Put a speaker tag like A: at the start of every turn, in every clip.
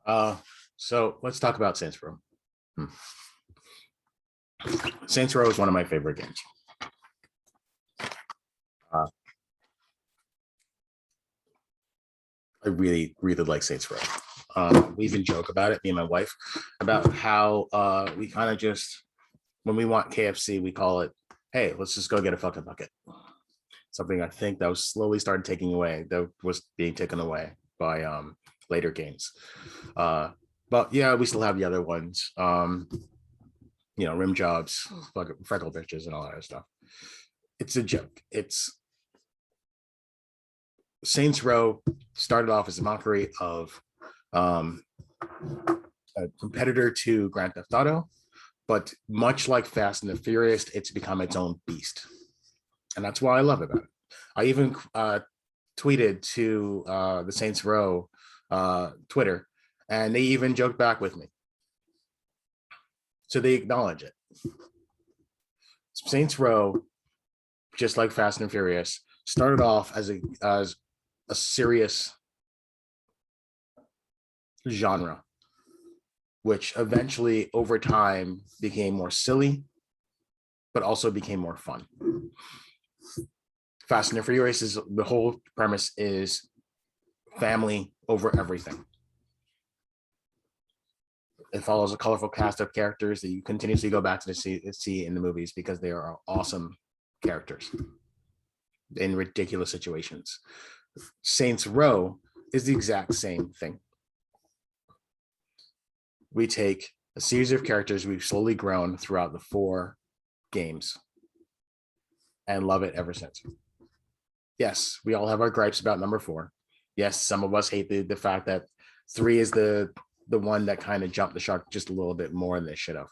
A: Uh, so let's talk about Saints Row. Hmm. Saints Row is one of my favorite games. Uh, I really, really like Saints Row. We even joke about it, me and my wife, about how we kind of just, when we want KFC, we call it, hey, let's just go get a fucking bucket. Something I think that was slowly started taking away, that was being taken away by later games. But yeah, we still have the other ones. Rim jobs, freckle bitches, and all that stuff. It's a joke. It's Saints Row started off as a mockery of a competitor to Grand Theft Auto, but much like Fast and the Furious, it's become its own beast, and that's what I love about it. I even tweeted to the Saints Row Twitter, and they even joked back with me. So they acknowledge it. Saints Row, just like Fast and Furious, started off as a serious genre, which eventually over time became more silly, but also became more fun. Fast and Furious is the whole premise is family over everything. It follows a colorful cast of characters that you continuously go back to see in the movies because they are awesome characters in ridiculous situations. Saints Row is the exact same thing. We take a series of characters we've slowly grown throughout the 4 games and love it ever since. Yes, we all have our gripes about number 4. Yes, some of us hate the fact that 3 is the one that kind of jumped the shark just a little bit more than they should have.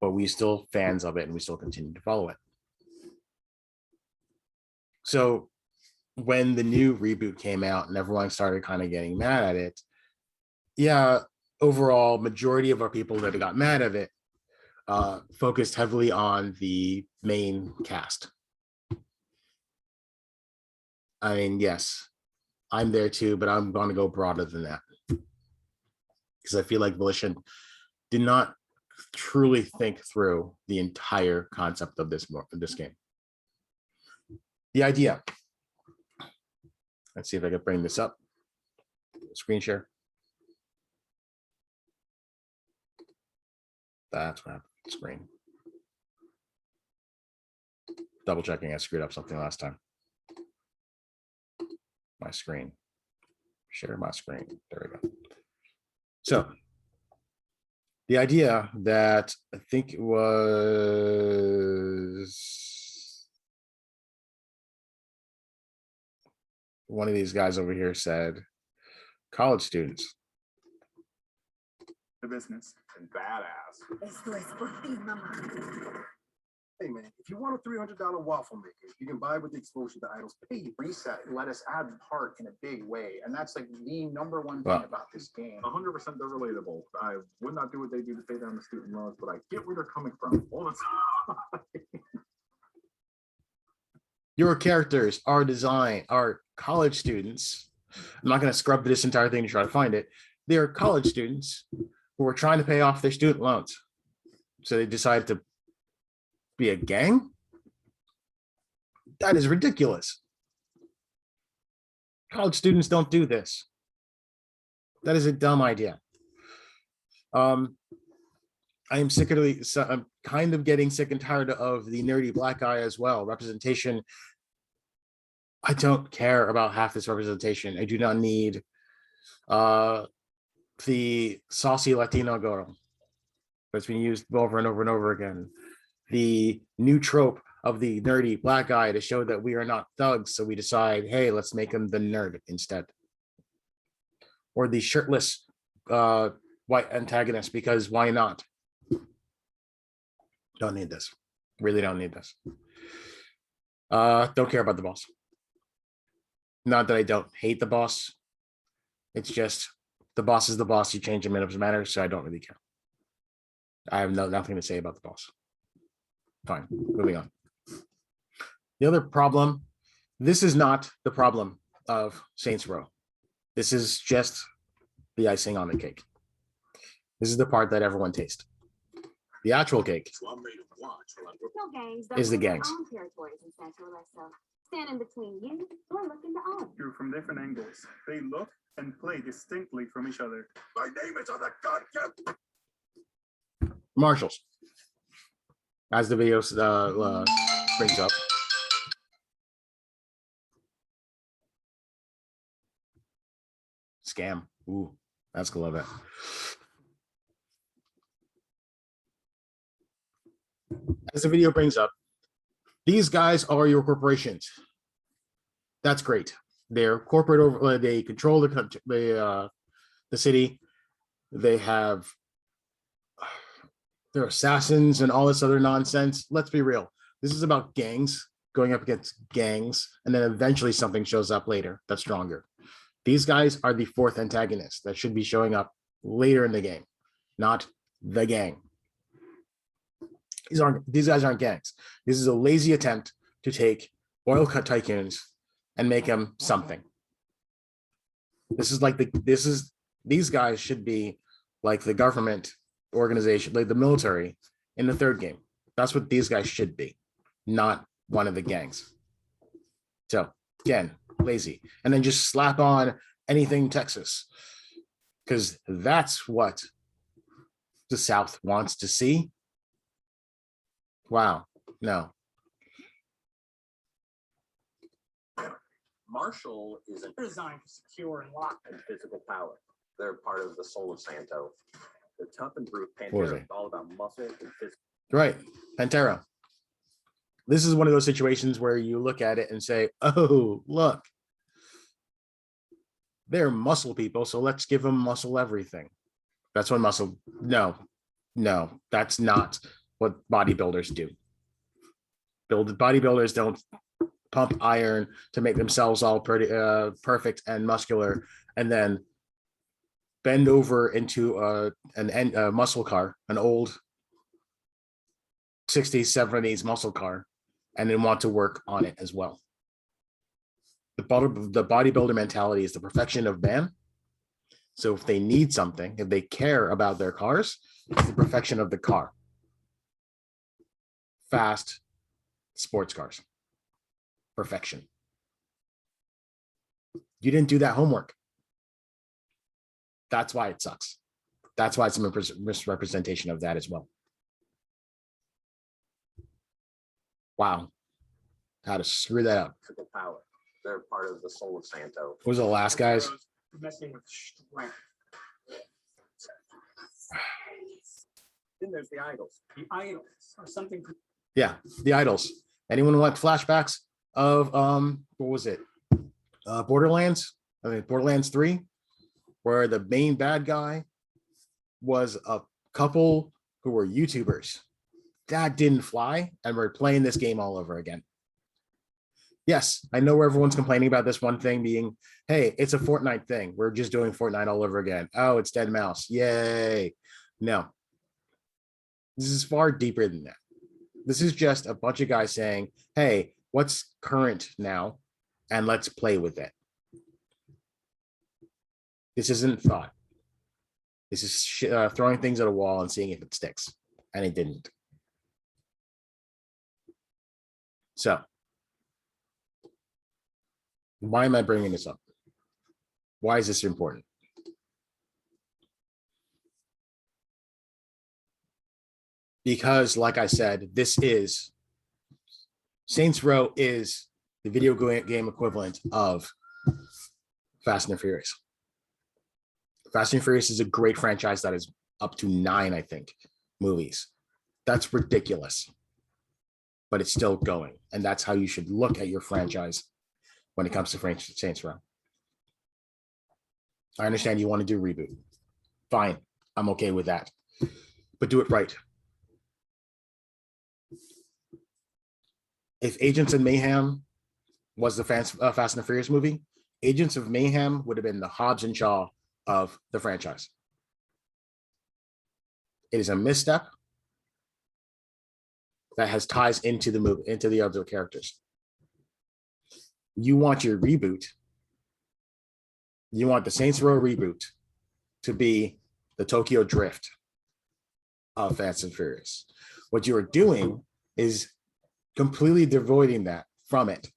A: But we still fans of it and we still continue to follow it. So when the new reboot came out and everyone started kind of getting mad at it, yeah, overall majority of our people that got mad at it focused heavily on the main cast. I mean, yes, I'm there too, but I'm going to go broader than that because I feel like Volition did not truly think through the entire concept of this game. The idea. Let's see if I can bring this up. Screen share. That's what happened. Screen. Double checking. I screwed up something last time. My screen. Share my screen. There we go. So the idea that I think it was one of these guys over here said, college students.
B: The business. And badass.
C: Hey man, if you want a $300 waffle maker, you can buy with the exposure to Idle's pay.
B: Reset let us add heart in a big way, and that's like the number one thing about this game.
D: 100% they're relatable. I would not do what they do to pay down the student loans, but I get where they're coming from all the time.
A: Your characters are college students. I'm not going to scrub this entire thing to try to find it. They are college students who are trying to pay off their student loans. So they decided to be a gang? That is ridiculous. College students don't do this. That is a dumb idea. I'm kind of getting sick and tired of the nerdy black guy as well. Representation. I don't care about half this representation. I do not need the saucy Latino girl that's been used over and over and over again. The new trope of the nerdy black guy to show that we are not thugs, so we decide, hey, let's make him the nerd instead. Or the shirtless white antagonist, because why not? Don't need this. Really don't need this. Don't care about the boss. Not that I don't hate the boss. It's just the boss is the boss. You change him, it doesn't matter, so I don't really care. I have nothing to say about the boss. Fine, moving on. The other problem, this is not the problem of Saints Row. This is just the icing on the cake. This is the part that everyone tastes. The actual cake is the gangs.
E: Stand in between you or looking to own.
F: You're from different angles. They look and play distinctly from each other.
C: My name is on the goddamn.
A: Marshals. As the video brings up. Scam. Ooh, that's gonna love it. As the video brings up, these guys are your corporations. That's great. They're corporate over. They control the country, the city. They have they're assassins and all this other nonsense. Let's be real. This is about gangs going up against gangs, and then eventually something shows up later that's stronger. These guys are the fourth antagonist that should be showing up later in the game, not the gang. These guys aren't gangs. This is a lazy attempt to take oil cut tycoons and make them something. These guys should be like the government organization, like the military in the third game. That's what these guys should be, not one of the gangs. So again, lazy. And then just slap on anything Texas, because that's what the South wants to see. Wow, no.
G: Marshall is
B: Designed to secure and lock.
G: and physical power. They're part of the soul of Santo. The tough and brute
A: What was
G: Pantera
A: it?
G: is all about muscle and physical.
A: Right, Pantera. This is one of those situations where you look at it and say, oh, look, they're muscle people, so let's give them muscle everything. That's what muscle, no, that's not what bodybuilders do. Bodybuilders don't pump iron to make themselves all pretty perfect and muscular, and then bend over into a muscle car, an old 60s, 70s muscle car, and then want to work on it as well. The bodybuilder mentality is the perfection of man. So if they need something, if they care about their cars, it's the perfection of the car. Fast sports cars. Perfection. You didn't do that homework. That's why it sucks. That's why it's a misrepresentation of that as well. Wow. How to screw that up.
G: Physical power. They're part of the soul of Santo.
A: Who was the last guys?
B: Messing with strength.
G: Then there's the idols.
B: The idols are something.
A: Yeah, the idols. Anyone want flashbacks of what was it? Borderlands? I mean Borderlands 3, where the main bad guy was a couple who were YouTubers. That didn't fly, and we're playing this game all over again. Yes, I know where everyone's complaining about this one thing being, hey, it's a Fortnite thing. We're just doing Fortnite all over again. Oh, it's dead mouse. Yay. No. This is far deeper than that. This is just a bunch of guys saying, hey, what's current now? And let's play with it. This isn't thought. This is throwing things at a wall and seeing if it sticks. And it didn't. So, why am I bringing this up? Why is this important? Because, like I said, Saints Row is the video game equivalent of Fast and Furious. Fast and Furious is a great franchise that is up to 9, I think, movies. That's ridiculous. But it's still going. And that's how you should look at your franchise when it comes to Saints Row. I understand you want to do Reboot. Fine. I'm okay with that. But do it right. If Agents of Mayhem was the Fast and Furious movie, Agents of Mayhem would have been the Hobbs and Shaw of the franchise. It is a misstep that has ties into the movie, into the other characters. You want your reboot. You want the Saints Row reboot to be the Tokyo Drift of Fast and Furious. What you are doing is completely devoiding that from it,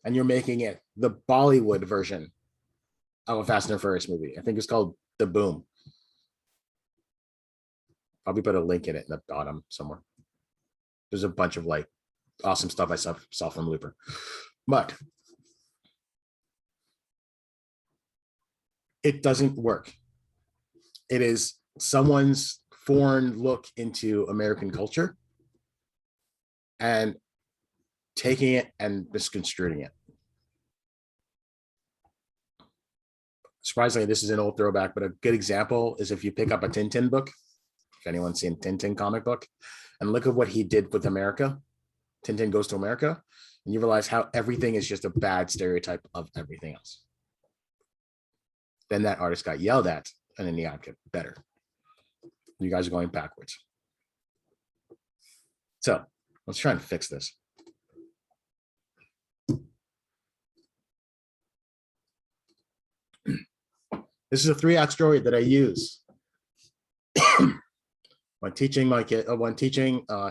A: and you're making it the Bollywood version of a Fast and Furious movie. I think it's called The Boom. Probably put a link in it in the bottom somewhere. There's a bunch of like awesome stuff I saw from Looper, but it doesn't work. It is someone's foreign look into American culture and taking it and misconstruing it. Surprisingly, this is an old throwback, but a good example is if you pick up a Tintin book, if anyone's seen Tintin comic book, and look at what he did with America. Tintin Goes to America, and you realize how everything is just a bad stereotype of everything else. Then that artist got yelled at, and then the got better. You guys are going backwards. So let's try and fix this. This is a 3-act story that I use when teaching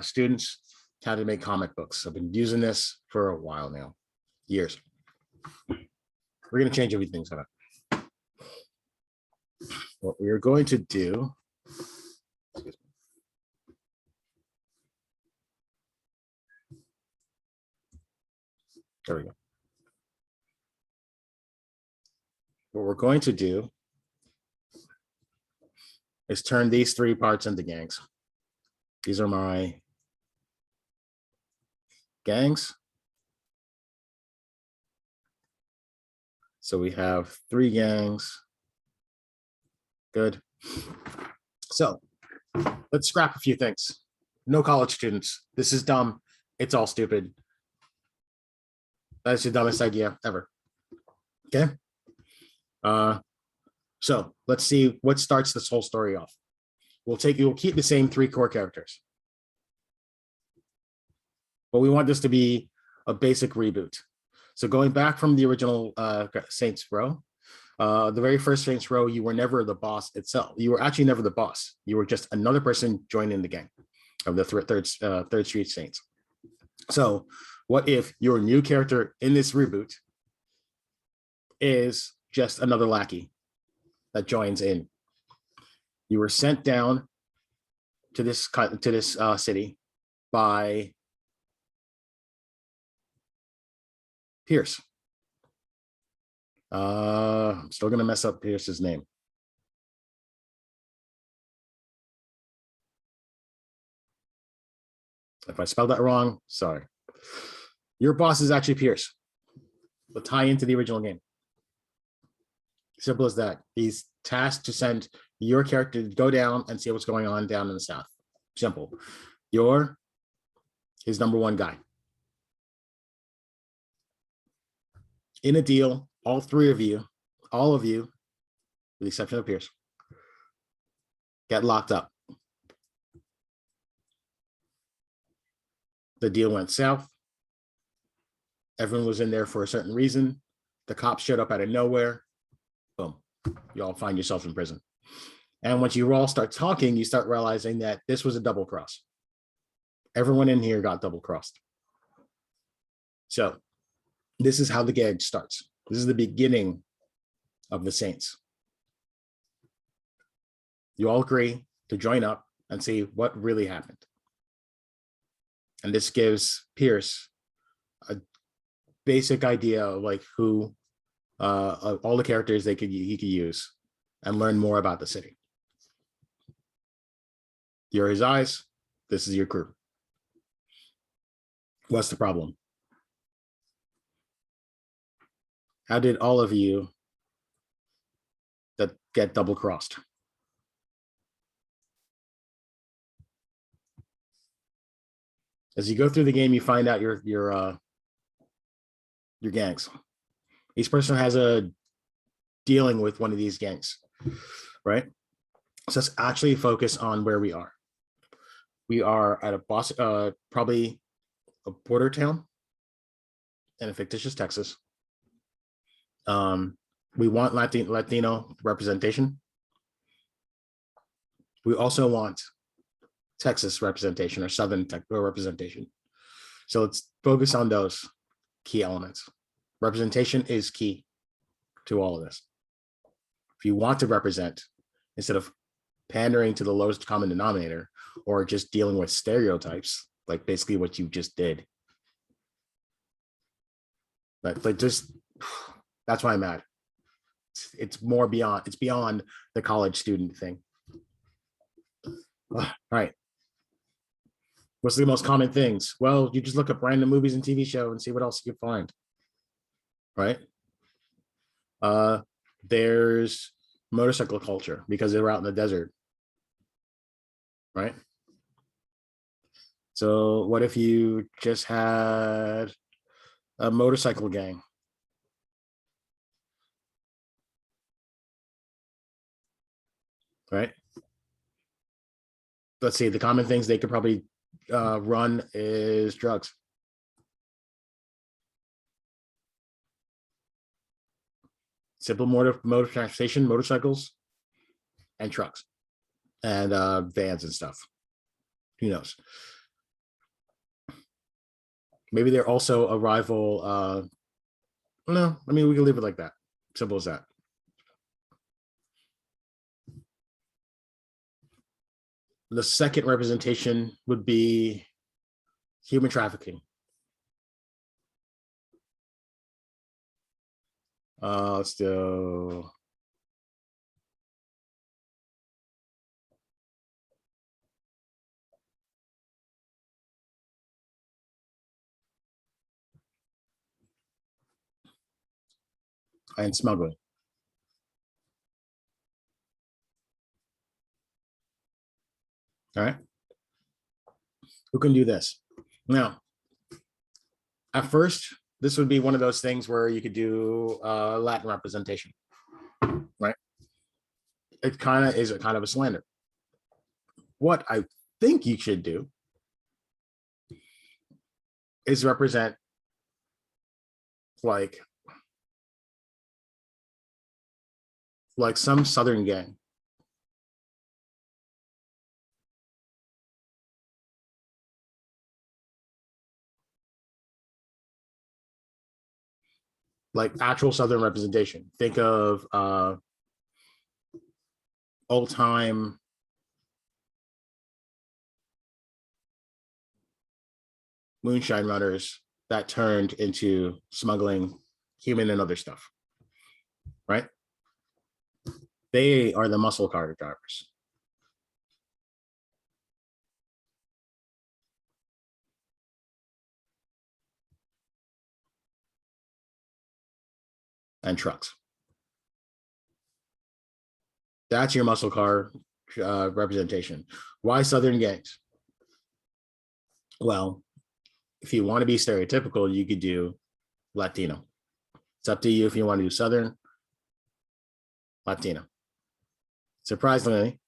A: students how to make comic books. I've been using this for a while now, years. We're going to change everything to that. What we are going to do, there we go. What we're going to do is turn these 3 parts into gangs. These are my gangs. So we have 3 gangs. Good. So let's scrap a few things. No college students. This is dumb. It's all stupid. That's the dumbest idea ever. Okay. So let's see what starts this whole story off. We'll keep the same 3 core characters, but we want this to be a basic reboot. So going back from the original Saints Row, the very first Saints Row, you were never the boss itself. You were actually never the boss. You were just another person joining the gang of the Third Street Saints. So what if your new character in this reboot is just another lackey that joins in? You were sent down to this city by Pierce. I'm still gonna mess up Pierce's name. If I spelled that wrong, sorry. Your boss is actually Pierce. We'll tie into the original game. Simple as that. He's tasked to send your character to go down and see what's going on down in the south. Simple. You're his #1 guy. In a deal, all of you, with the exception of Pierce, get locked up. The deal went south. Everyone was in there for a certain reason. The cops showed up out of nowhere. Boom. You all find yourself in prison. And once you all start talking, you start realizing that this was a double cross. Everyone in here got double crossed. So this is how the gag starts. This is the beginning of the Saints. You all agree to join up and see what really happened. And this gives Pierce a basic idea of like who of all the characters he could use and learn more about the city. You're his eyes. This is your crew. What's the problem? How did all of you that get double crossed? As you go through the game, you find out your gangs. Each person has a dealing with one of these gangs, right? So let's actually focus on where we are. We are at a probably a border town in a fictitious Texas. We want Latino representation. We also want Texas representation or Southern representation. So let's focus on those key elements. Representation is key to all of this. If you want to represent, instead of pandering to the lowest common denominator or just dealing with stereotypes, like basically what you just did. But just, that's why I'm mad. It's more beyond, it's beyond the college student thing. All right. What's the most common things? Well, you just look up random movies and TV show and see what else you can find. Right? There's motorcycle culture because they're out in the desert. Right? So what if you just had a motorcycle gang? Right? Let's see, the common things they could probably run is drugs. Simple motor transportation, motorcycles, and trucks, and vans and stuff. Who knows? Maybe they're also a rival. No, I mean, we can leave it like that. Simple as that. The second representation would be human trafficking. Let's do. And smuggling. All right. Who can do this? Now, at first, this would be one of those things where you could do Latin representation, right? It kind of is a kind of a slander. What I think you should do is represent like some Southern gang. Like actual Southern representation. Think of old time moonshine runners that turned into smuggling human and other stuff, right? They are the muscle car drivers. And trucks. That's your muscle car representation. Why Southern gangs? Well, if you want to be stereotypical, you could do Latino. It's up to you if you want to do Southern, Latino. Surprisingly,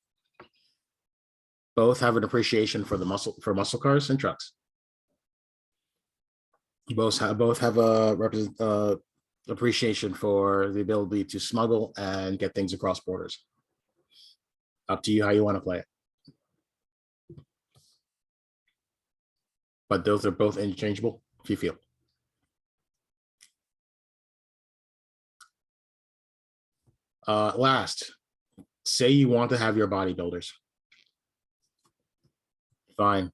A: both have an appreciation for the muscle cars and trucks. Both have a appreciation for the ability to smuggle and get things across borders. Up to you how you want to play it. But those are both interchangeable if you feel. Last, say you want to have your bodybuilders. Fine.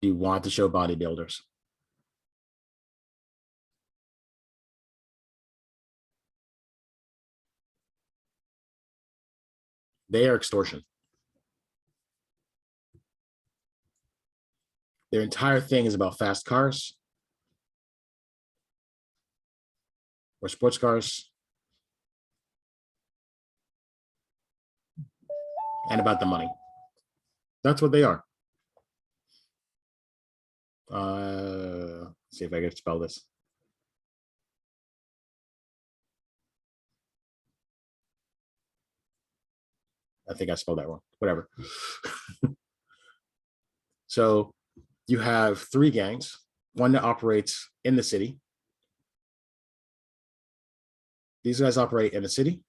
A: You want to show bodybuilders. They are extortion. Their entire thing is about fast cars or sports cars and about the money. That's what they are. Let's see if I can spell this. I think I spelled that wrong. Whatever. So you have three gangs, one that operates in the city. These guys operate in the city.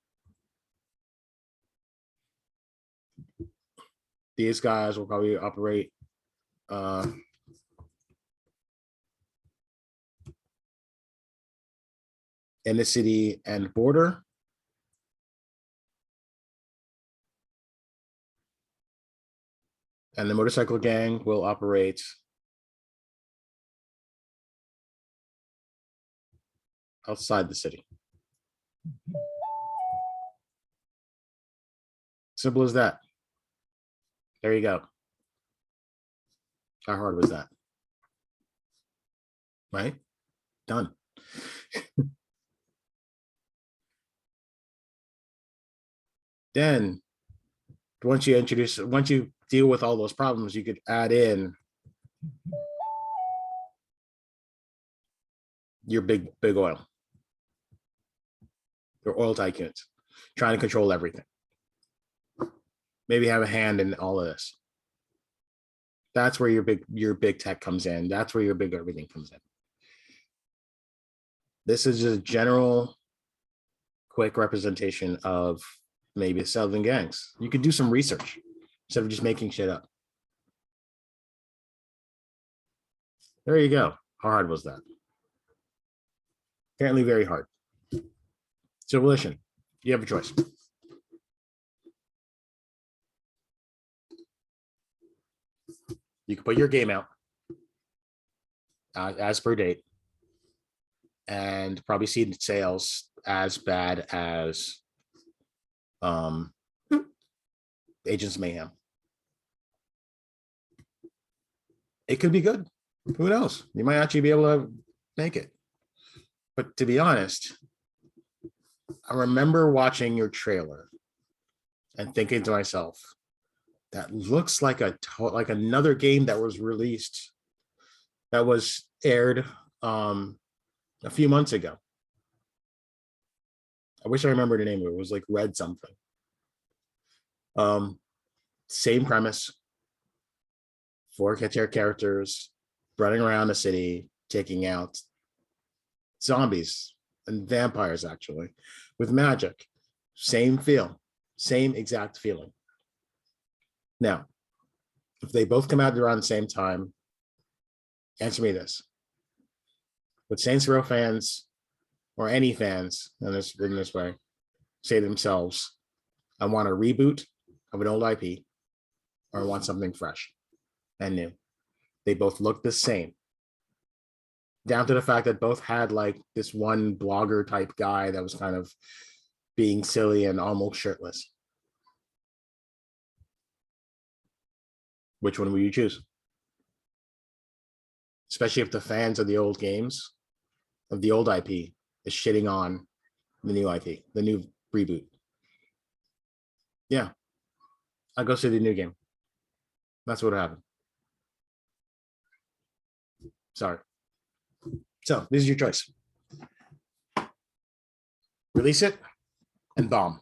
A: These guys will probably operate in the city and border. And the motorcycle gang will operate outside the city. Simple as that. There you go. How hard was that? Right? Done. Then once you deal with all those problems, you could add in your big oil. Your oil tycoons trying to control everything. Maybe have a hand in all of this. That's where your big tech comes in. That's where your big everything comes in. This is a general quick representation of maybe the Southern gangs. You could do some research instead of just making shit up. There you go. How hard was that? Apparently very hard. So Volition, you have a choice. You can put your game out as per date and probably see the sales as bad as Agents Mayhem. It could be good. Who knows? You might actually be able to make it. But to be honest, I remember watching your trailer and thinking to myself, that looks like another game that was released, that was aired a few months ago. I wish I remember the name of it. It was like Red something. Same premise. 4 characters running around the city, taking out zombies and vampires, actually, with magic. Same feel, same exact feeling. Now, if they both come out around the same time, answer me this. Would Saints Row fans, or any fans in this way, say to themselves, I want a reboot of an old IP, or I want something fresh and new? They both look the same. Down to the fact that both had like this one blogger type guy that was kind of being silly and almost shirtless. Which one will you choose? Especially if the fans of the old games, of the old IP, is shitting on the new IP, the new reboot. Yeah, I'll go see the new game. That's what happened. Sorry. So this is your choice. Release it and bomb,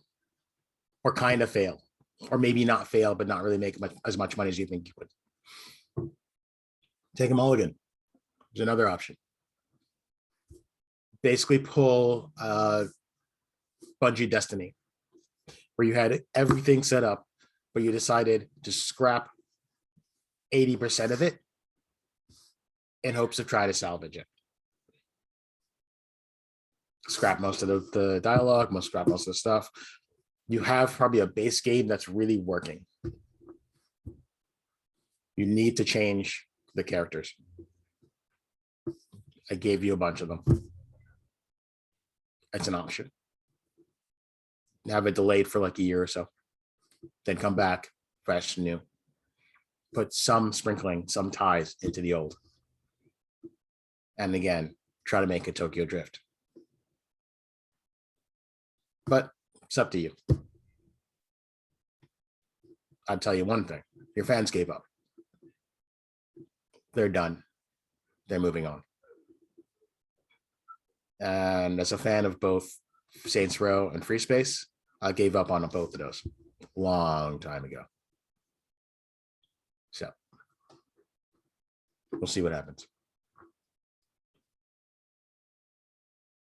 A: or kind of fail, or maybe not fail, but not really make as much money as you think you would. Take a mulligan. There's another option. Basically pull Bungie Destiny, where you had everything set up, but you decided to scrap 80% of it in hopes of trying to salvage it. Scrap most of the dialogue, scrap most of the stuff. You have probably a base game that's really working. You need to change the characters. I gave you a bunch of them. It's an option. Have it delayed for like a year or so. Then come back fresh and new. Put some sprinkling, some ties into the old. And again, try to make it Tokyo Drift. But it's up to you. I'll tell you one thing. Your fans gave up. They're done. They're moving on. And as a fan of both Saints Row and Free Space, I gave up on both of those a long time ago. So we'll see what happens.